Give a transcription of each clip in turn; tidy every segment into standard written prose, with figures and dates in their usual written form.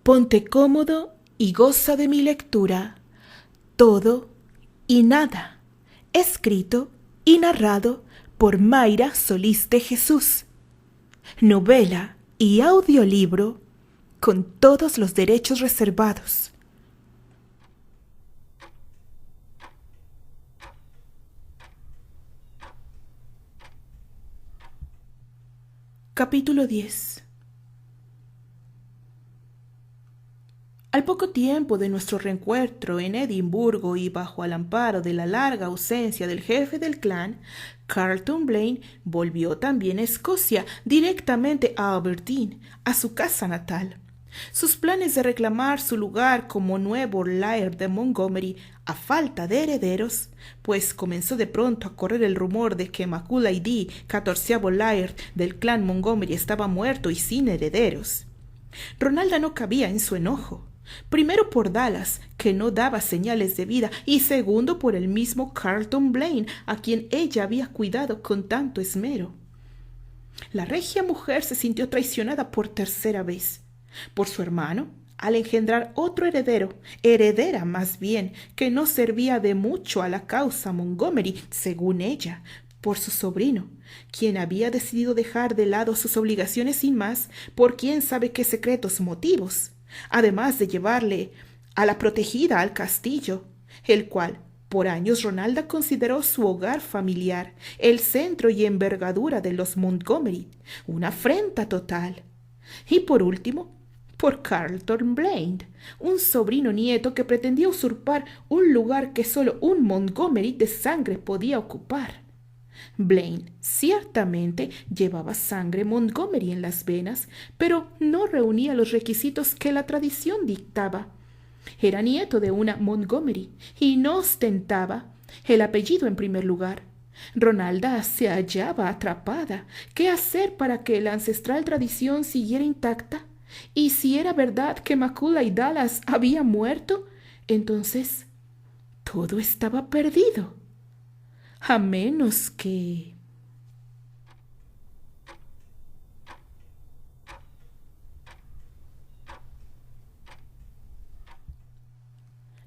Ponte cómodo y goza de mi lectura. Todo y nada. Escrito y narrado por Mayra Solís de Jesús. Novela y audiolibro con todos los derechos reservados. Capítulo 10. Al poco tiempo de nuestro reencuentro en Edimburgo y bajo el amparo de la larga ausencia del jefe del clan, Carleton Blaine volvió también a Escocia, directamente a Aberdeen, a su casa natal. Sus planes de reclamar su lugar como nuevo Laird de Montgomery a falta de herederos, pues comenzó de pronto a correr el rumor de que Macaulay D, 14º Laird del clan Montgomery, estaba muerto y sin herederos. Ronalda no cabía en su enojo. Primero por Dallas, que no daba señales de vida, y segundo por el mismo Carleton Blaine, a quien ella había cuidado con tanto esmero. La regia mujer se sintió traicionada por tercera vez, por su hermano, al engendrar otro heredera más bien, que no servía de mucho a la causa Montgomery, según ella, por su sobrino, quien había decidido dejar de lado sus obligaciones sin más, por quién sabe qué secretos motivos, además de llevarle a la protegida al castillo, el cual por años Ronalda consideró su hogar familiar, el centro y envergadura de los Montgomery, una afrenta total. Y por último, por Carleton Blaine, un sobrino nieto que pretendía usurpar un lugar que solo un Montgomery de sangre podía ocupar. Blaine ciertamente llevaba sangre Montgomery en las venas, pero no reunía los requisitos que la tradición dictaba. Era nieto de una Montgomery y no ostentaba el apellido en primer lugar. Ronalda se hallaba atrapada. ¿Qué hacer para que la ancestral tradición siguiera intacta? Y si era verdad que Macaulay Dallas había muerto, entonces todo estaba perdido. A menos que...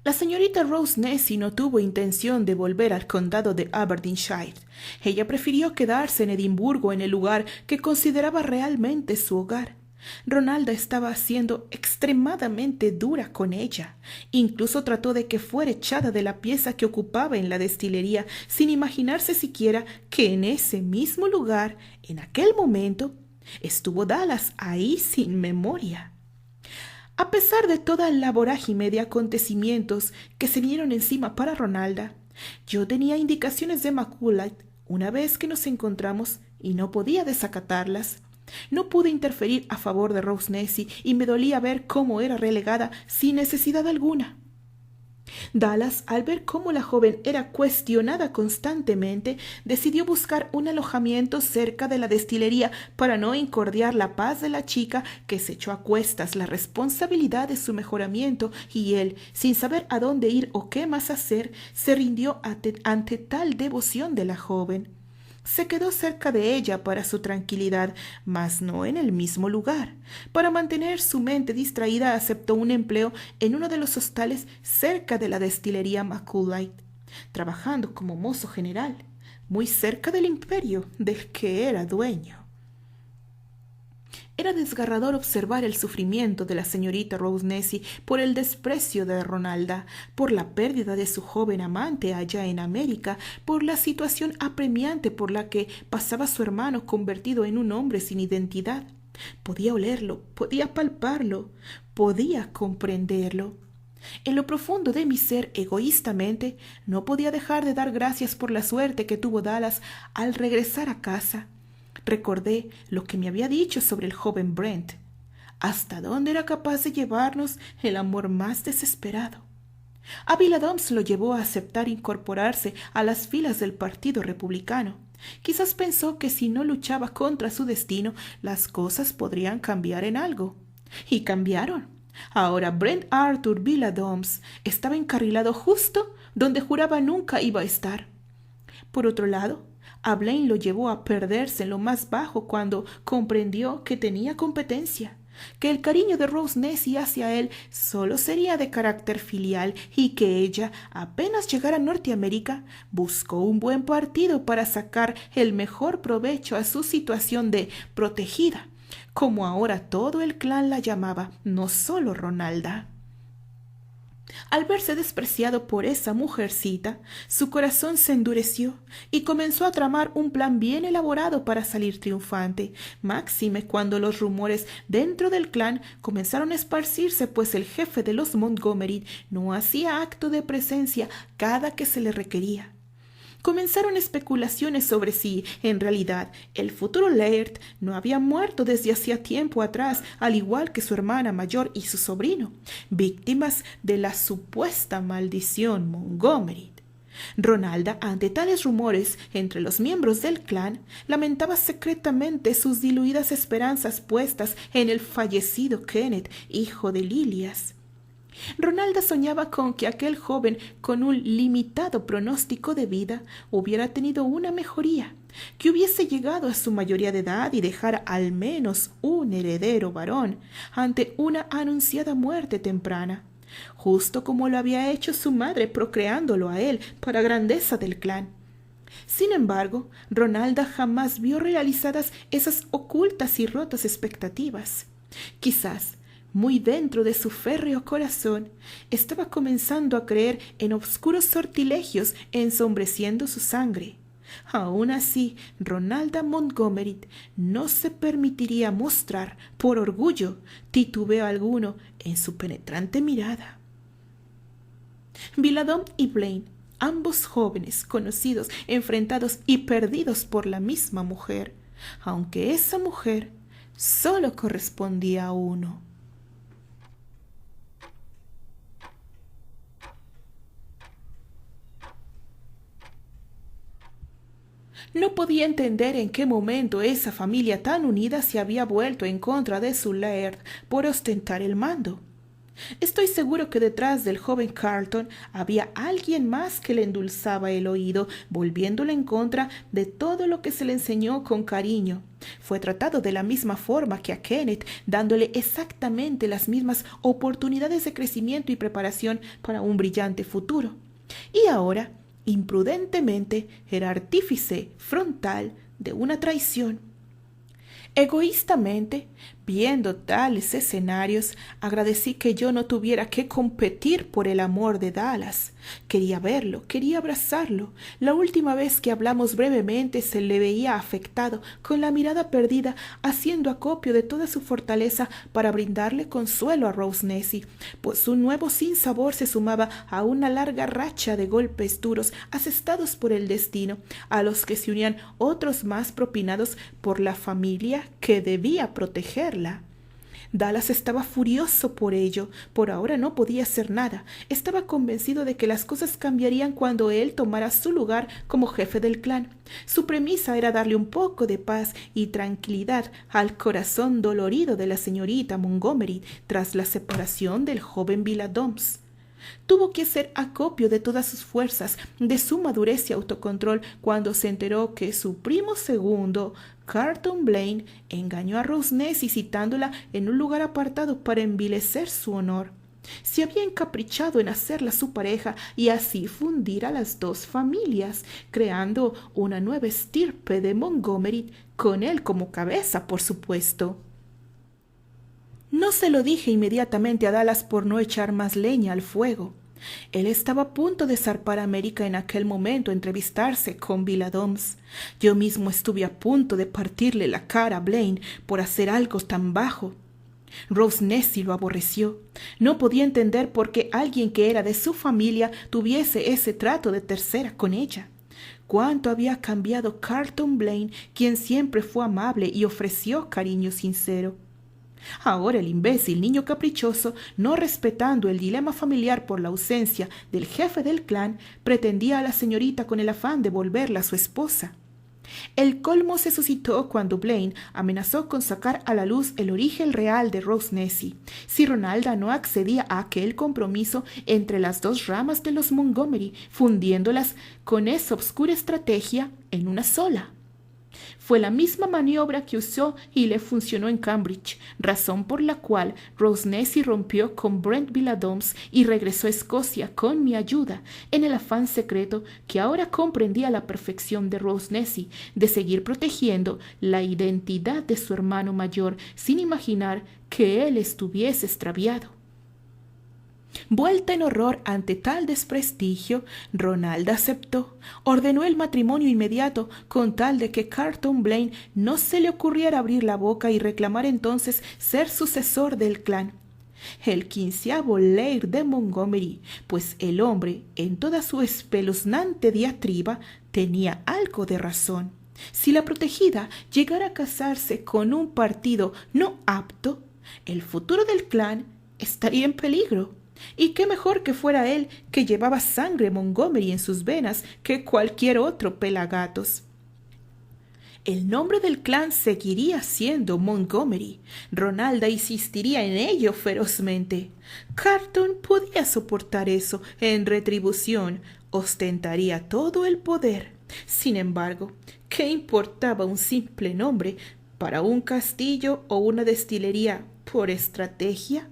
La señorita Rose Nessy no tuvo intención de volver al condado de Aberdeenshire. Ella prefirió quedarse en Edimburgo, en el lugar que consideraba realmente su hogar. Ronalda estaba siendo extremadamente dura con ella. Incluso trató de que fuera echada de la pieza que ocupaba en la destilería, sin imaginarse siquiera que en ese mismo lugar, en aquel momento, estuvo Dallas ahí sin memoria. A pesar de toda la vorágine de acontecimientos que se vinieron encima para Ronalda, yo tenía indicaciones de Macaulay una vez que nos encontramos y no podía desacatarlas. No pude interferir a favor de Rose Nessy y me dolía ver cómo era relegada sin necesidad alguna. Dallas, al ver cómo la joven era cuestionada constantemente, decidió buscar un alojamiento cerca de la destilería para no incordiar la paz de la chica, que se echó a cuestas la responsabilidad de su mejoramiento, y él, sin saber a dónde ir o qué más hacer, se rindió ante tal devoción de la joven. Se quedó cerca de ella para su tranquilidad, mas no en el mismo lugar. Para mantener su mente distraída, aceptó un empleo en uno de los hostales cerca de la destilería Macaulay, trabajando como mozo general, muy cerca del imperio del que era dueño. Era desgarrador observar el sufrimiento de la señorita Rose Nessy por el desprecio de Ronalda, por la pérdida de su joven amante allá en América, por la situación apremiante por la que pasaba su hermano convertido en un hombre sin identidad. Podía olerlo, podía palparlo, podía comprenderlo. En lo profundo de mi ser, egoístamente, no podía dejar de dar gracias por la suerte que tuvo Dallas al regresar a casa. Recordé lo que me había dicho sobre el joven Brent, hasta dónde era capaz de llevarnos el amor más desesperado. Ávila Adams lo llevó a aceptar incorporarse a las filas del Partido Republicano. Quizás pensó que si no luchaba contra su destino, las cosas podrían cambiar en algo. Y cambiaron. Ahora Brent Arthur Adams estaba encarrilado justo donde juraba nunca iba a estar. Por otro lado, a Blaine lo llevó a perderse en lo más bajo cuando comprendió que tenía competencia. que el cariño de Rose Nessie hacia él solo sería de carácter filial y que ella, apenas llegara a Norteamérica, buscó un buen partido para sacar el mejor provecho a su situación de protegida, como ahora todo el clan la llamaba, no solo Ronalda. Al verse despreciado por esa mujercita, su corazón se endureció y comenzó a tramar un plan bien elaborado para salir triunfante, máxime cuando los rumores dentro del clan comenzaron a esparcirse, pues el jefe de los Montgomery no hacía acto de presencia cada que se le requería. Comenzaron especulaciones sobre si, en realidad, el futuro Laird no había muerto desde hacía tiempo atrás, al igual que su hermana mayor y su sobrino, víctimas de la supuesta maldición Montgomery. Ronalda, ante tales rumores entre los miembros del clan, lamentaba secretamente sus diluidas esperanzas puestas en el fallecido Kenneth, hijo de Lilias. Ronalda soñaba con que aquel joven con un limitado pronóstico de vida hubiera tenido una mejoría, que hubiese llegado a su mayoría de edad y dejara al menos un heredero varón ante una anunciada muerte temprana, justo como lo había hecho su madre procreándolo a él para grandeza del clan. Sin embargo, Ronalda jamás vio realizadas esas ocultas y rotas expectativas. Quizás muy dentro de su férreo corazón, estaba comenzando a creer en obscuros sortilegios ensombreciendo su sangre. Aun así, Ronalda Montgomery no se permitiría mostrar, por orgullo, titubeo alguno en su penetrante mirada. Viladom y Blaine, ambos jóvenes, conocidos, enfrentados y perdidos por la misma mujer, aunque esa mujer solo correspondía a uno. No podía entender en qué momento esa familia tan unida se había vuelto en contra de su Laird por ostentar el mando. Estoy seguro que detrás del joven Carleton había alguien más que le endulzaba el oído, volviéndole en contra de todo lo que se le enseñó con cariño. Fue tratado de la misma forma que a Kenneth, dándole exactamente las mismas oportunidades de crecimiento y preparación para un brillante futuro. Y ahora, imprudentemente, era artífice frontal de una traición. Egoístamente, viendo tales escenarios, agradecí que yo no tuviera que competir por el amor de Dallas. Quería verlo, quería abrazarlo. La última vez que hablamos brevemente se le veía afectado, con la mirada perdida, haciendo acopio de toda su fortaleza para brindarle consuelo a Rose Nessie, pues un nuevo sinsabor se sumaba a una larga racha de golpes duros asestados por el destino, a los que se unían otros más propinados por la familia que debía protegerla. Dallas estaba furioso por ello. Por ahora no podía hacer nada. Estaba convencido de que las cosas cambiarían cuando él tomara su lugar como jefe del clan. Su premisa era darle un poco de paz y tranquilidad al corazón dolorido de la señorita Montgomery tras la separación del joven Villadoms. Tuvo que hacer acopio de todas sus fuerzas, de su madurez y autocontrol, cuando se enteró que su primo segundo, Carleton Blaine, engañó a Rose Nessie citándola en un lugar apartado para envilecer su honor. Se había encaprichado en hacerla su pareja y así fundir a las dos familias, creando una nueva estirpe de Montgomery, con él como cabeza, por supuesto. No se lo dije inmediatamente a Dallas por no echar más leña al fuego. Él estaba a punto de zarpar a América en aquel momento, entrevistarse con Villadoms. Yo mismo estuve a punto de partirle la cara a Blaine por hacer algo tan bajo. Rose Nessie lo aborreció. No podía entender por qué alguien que era de su familia tuviese ese trato de tercera con ella. Cuánto había cambiado Carleton Blaine, quien siempre fue amable y ofreció cariño sincero. Ahora el imbécil niño caprichoso, no respetando el dilema familiar por la ausencia del jefe del clan, pretendía a la señorita con el afán de volverla su esposa. El colmo se suscitó cuando Blaine amenazó con sacar a la luz el origen real de Rose Nessie, si Ronalda no accedía a aquel compromiso entre las dos ramas de los Montgomery, fundiéndolas con esa obscura estrategia en una sola. Fue la misma maniobra que usó y le funcionó en Cambridge, razón por la cual Rose Nessy rompió con Brent Villadoms y regresó a Escocia con mi ayuda, en el afán secreto que ahora comprendía a la perfección de Rose Nessy de seguir protegiendo la identidad de su hermano mayor sin imaginar que él estuviese extraviado. Vuelta en horror ante tal desprestigio, Ronalda aceptó. Ordenó el matrimonio inmediato con tal de que Carlton Blaine no se le ocurriera abrir la boca y reclamar entonces ser sucesor del clan. El 15º Laird de Montgomery, pues el hombre, en toda su espeluznante diatriba, tenía algo de razón. Si la protegida llegara a casarse con un partido no apto, el futuro del clan estaría en peligro. Y qué mejor que fuera él, que llevaba sangre Montgomery en sus venas, que cualquier otro pelagatos. El nombre del clan seguiría siendo Montgomery. Ronalda insistiría en ello ferozmente. Carlton podía soportar eso. En retribución, ostentaría todo el poder. Sin embargo, ¿qué importaba un simple nombre para un castillo o una destilería por estrategia?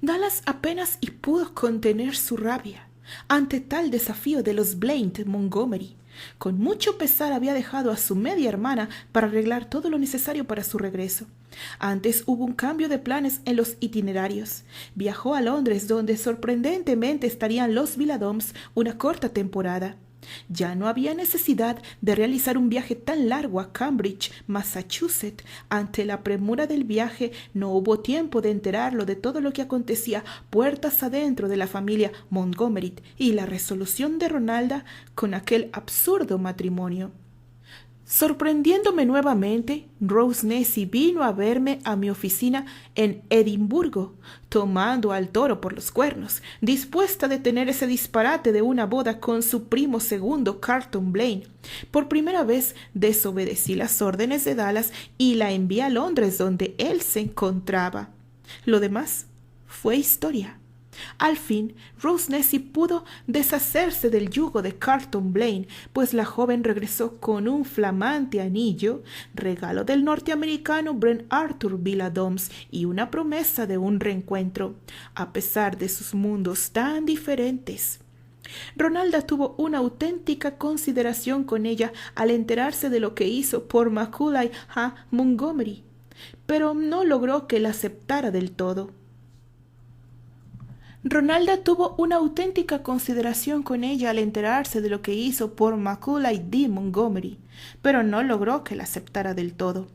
Dallas apenas y pudo contener su rabia ante tal desafío de los Blaine de Montgomery. Con mucho pesar había dejado a su media hermana para arreglar todo lo necesario para su regreso. Antes hubo un cambio de planes en los itinerarios. Viajó a Londres, donde sorprendentemente estarían los Villadoms una corta temporada. Ya no había necesidad de realizar un viaje tan largo a Cambridge, Massachusetts. Ante la premura del viaje no hubo tiempo de enterarlo de todo lo que acontecía puertas adentro de la familia Montgomery y la resolución de Ronalda con aquel absurdo matrimonio. Sorprendiéndome nuevamente, Rose Nessy vino a verme a mi oficina en Edimburgo, tomando al toro por los cuernos, dispuesta a detener ese disparate de una boda con su primo segundo Carlton Blaine. Por primera vez desobedecí las órdenes de Dallas y la envié a Londres, donde él se encontraba. Lo demás fue historia. Al fin, Rose Nessy pudo deshacerse del yugo de Carlton Blaine, pues la joven regresó con un flamante anillo, regalo del norteamericano Brent Arthur Villadoms, y una promesa de un reencuentro, a pesar de sus mundos tan diferentes. Ronalda tuvo una auténtica consideración con ella al enterarse de lo que hizo por Macaulay a Montgomery, pero no logró que la aceptara del todo. Ronalda tuvo una auténtica consideración con ella al enterarse de lo que hizo por Macaulay D. Montgomery, pero no logró que la aceptara del todo.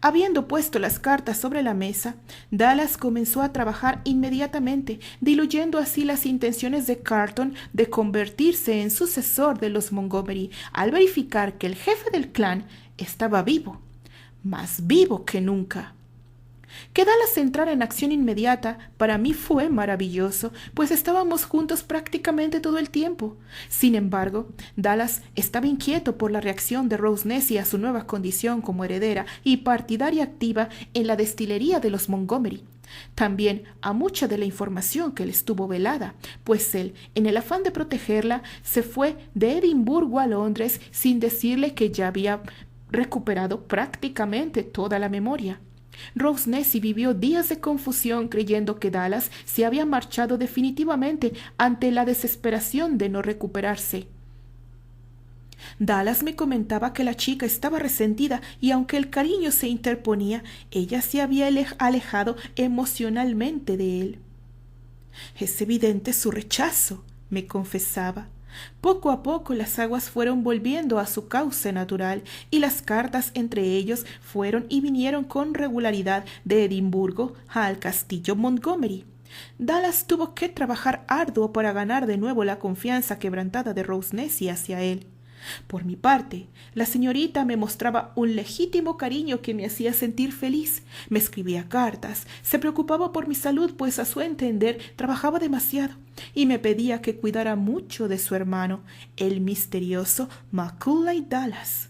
Habiendo puesto las cartas sobre la mesa, Dallas comenzó a trabajar inmediatamente, diluyendo así las intenciones de Carlton de convertirse en sucesor de los Montgomery, al verificar que el jefe del clan estaba vivo, más vivo que nunca. Que Dallas entrara en acción inmediata para mí fue maravilloso, pues estábamos juntos prácticamente todo el tiempo. Sin embargo, Dallas estaba inquieto por la reacción de Rose Nessy a su nueva condición como heredera y partidaria activa en la destilería de los Montgomery. También a mucha de la información que le estuvo velada, pues él, en el afán de protegerla, se fue de Edimburgo a Londres sin decirle que ya había recuperado prácticamente toda la memoria. Rose Nessy vivió días de confusión creyendo que Dallas se había marchado definitivamente ante la desesperación de no recuperarse. Dallas me comentaba que la chica estaba resentida y aunque el cariño se interponía, ella se había alejado emocionalmente de él. Es evidente su rechazo, me confesaba. Poco a poco las aguas fueron volviendo a su cauce natural y las cartas entre ellos fueron y vinieron con regularidad de Edimburgo al castillo Montgomery. Dallas tuvo que trabajar arduo para ganar de nuevo la confianza quebrantada de Rose Nessy hacia él. Por mi parte, la señorita me mostraba un legítimo cariño que me hacía sentir feliz. Me escribía cartas, se preocupaba por mi salud, pues a su entender trabajaba demasiado, y me pedía que cuidara mucho de su hermano, el misterioso Macaulay Dallas.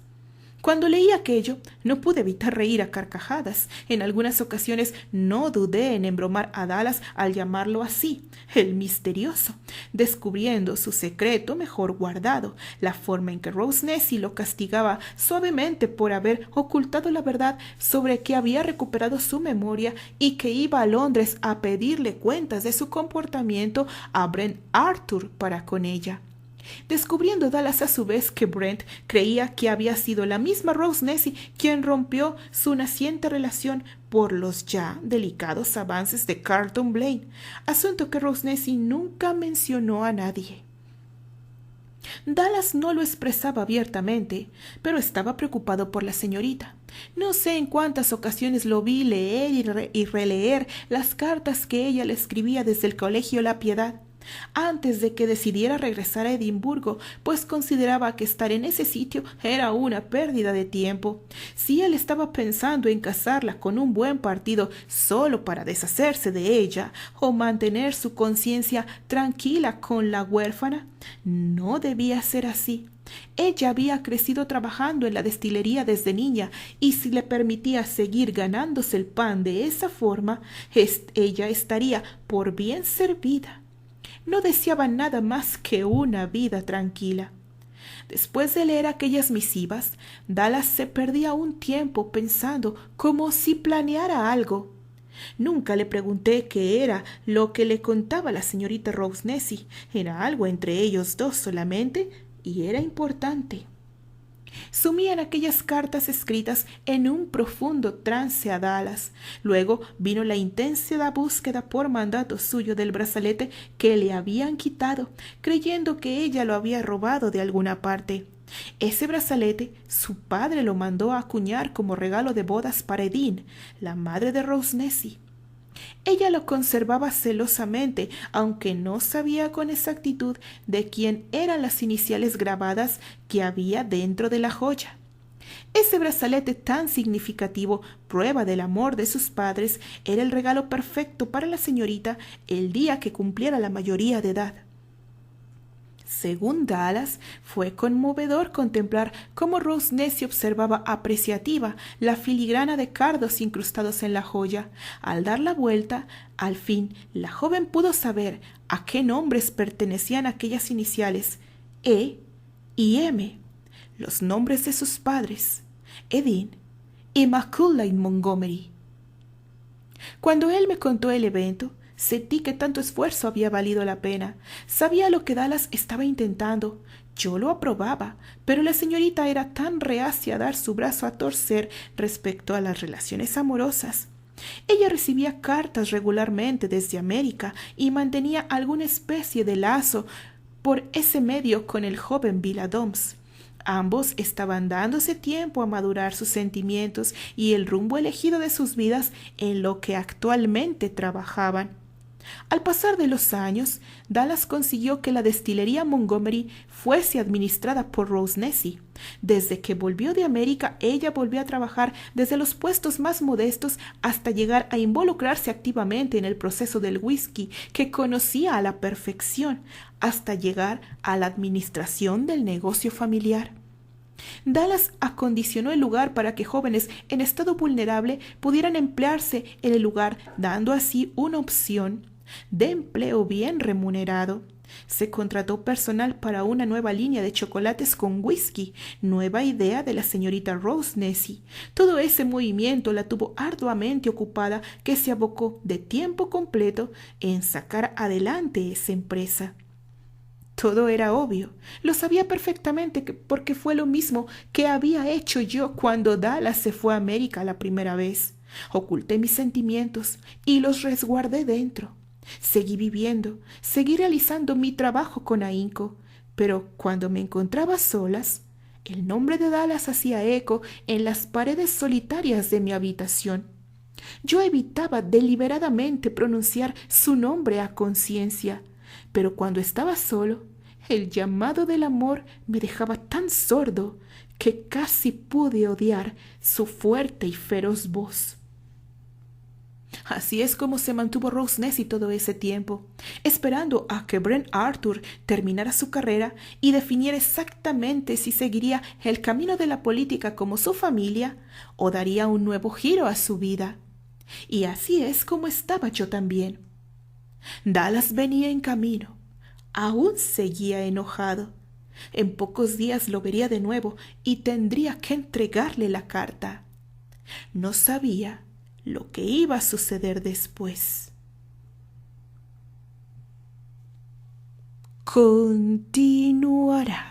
Cuando leí aquello, no pude evitar reír a carcajadas. En algunas ocasiones no dudé en embromar a Dallas al llamarlo así, el misterioso, descubriendo su secreto mejor guardado, la forma en que Rose Nessy lo castigaba suavemente por haber ocultado la verdad sobre que había recuperado su memoria y que iba a Londres a pedirle cuentas de su comportamiento a Brent Arthur para con ella. Descubriendo Dallas a su vez que Brent creía que había sido la misma Rose Nessy quien rompió su naciente relación por los ya delicados avances de Carlton Blaine, asunto que Rose Nessy nunca mencionó a nadie. Dallas no lo expresaba abiertamente, pero estaba preocupado por la señorita. No sé en cuántas ocasiones lo vi leer y releer las cartas que ella le escribía desde el colegio La Piedad, antes de que decidiera regresar a Edimburgo, pues consideraba que estar en ese sitio era una pérdida de tiempo. Si él estaba pensando en casarla con un buen partido solo para deshacerse de ella o mantener su conciencia tranquila con la huérfana, no debía ser así. Ella había crecido trabajando en la destilería desde niña y si le permitía seguir ganándose el pan de esa forma, ella estaría por bien servida. No deseaba nada más que una vida tranquila. Después de leer aquellas misivas, Dallas se perdía un tiempo pensando como si planeara algo. Nunca le pregunté qué era lo que le contaba la señorita Rose Nessy. Era algo entre ellos dos solamente y era importante. Sumía en aquellas cartas escritas en un profundo trance a Dallas. Luego vino la intensa búsqueda por mandato suyo del brazalete que le habían quitado, creyendo que ella lo había robado de alguna parte. Ese brazalete su padre lo mandó a acuñar como regalo de bodas para Edith, la madre de Rose Nessy. Ella lo conservaba celosamente, aunque no sabía con exactitud de quién eran las iniciales grabadas que había dentro de la joya. Ese brazalete tan significativo, prueba del amor de sus padres, era el regalo perfecto para la señorita el día que cumpliera la mayoría de edad. Según Dallas, fue conmovedor contemplar cómo Rose Nessy observaba apreciativa la filigrana de cardos incrustados en la joya. Al dar la vuelta, al fin, la joven pudo saber a qué nombres pertenecían aquellas iniciales, E y M, los nombres de sus padres, Edith y Macaulay Montgomery. Cuando él me contó el evento, sentí que tanto esfuerzo había valido la pena. Sabía lo que Dallas estaba intentando. Yo lo aprobaba, pero la señorita era tan reacia a dar su brazo a torcer respecto a las relaciones amorosas. Ella recibía cartas regularmente desde América y mantenía alguna especie de lazo por ese medio con el joven Bill Adams. Ambos estaban dándose tiempo a madurar sus sentimientos y el rumbo elegido de sus vidas en lo que actualmente trabajaban. Al pasar de los años, Dallas consiguió que la destilería Montgomery fuese administrada por Rose Nessy. Desde que volvió de América, ella volvió a trabajar desde los puestos más modestos hasta llegar a involucrarse activamente en el proceso del whisky, que conocía a la perfección, hasta llegar a la administración del negocio familiar. Dallas acondicionó el lugar para que jóvenes en estado vulnerable pudieran emplearse en el lugar, dando así una opción de empleo bien remunerado. Se contrató personal para una nueva línea de chocolates con whisky, nueva idea de la señorita Rose Nessy. Todo ese movimiento la tuvo arduamente ocupada, que se abocó de tiempo completo en sacar adelante esa empresa. Todo era obvio. Lo sabía perfectamente porque fue lo mismo que había hecho yo cuando Dallas se fue a América la primera vez. Oculté mis sentimientos y los resguardé dentro. Seguí viviendo, seguí realizando mi trabajo con ahínco, pero cuando me encontraba a solas, el nombre de Dallas hacía eco en las paredes solitarias de mi habitación. Yo evitaba deliberadamente pronunciar su nombre a conciencia, pero cuando estaba solo, el llamado del amor me dejaba tan sordo que casi pude odiar su fuerte y feroz voz. Así es como se mantuvo Rose Nessie todo ese tiempo, esperando a que Brent Arthur terminara su carrera y definiera exactamente si seguiría el camino de la política como su familia o daría un nuevo giro a su vida. Y así es como estaba yo también. Dallas venía en camino. Aún seguía enojado. En pocos días lo vería de nuevo y tendría que entregarle la carta. No sabía lo que iba a suceder después. Continuará.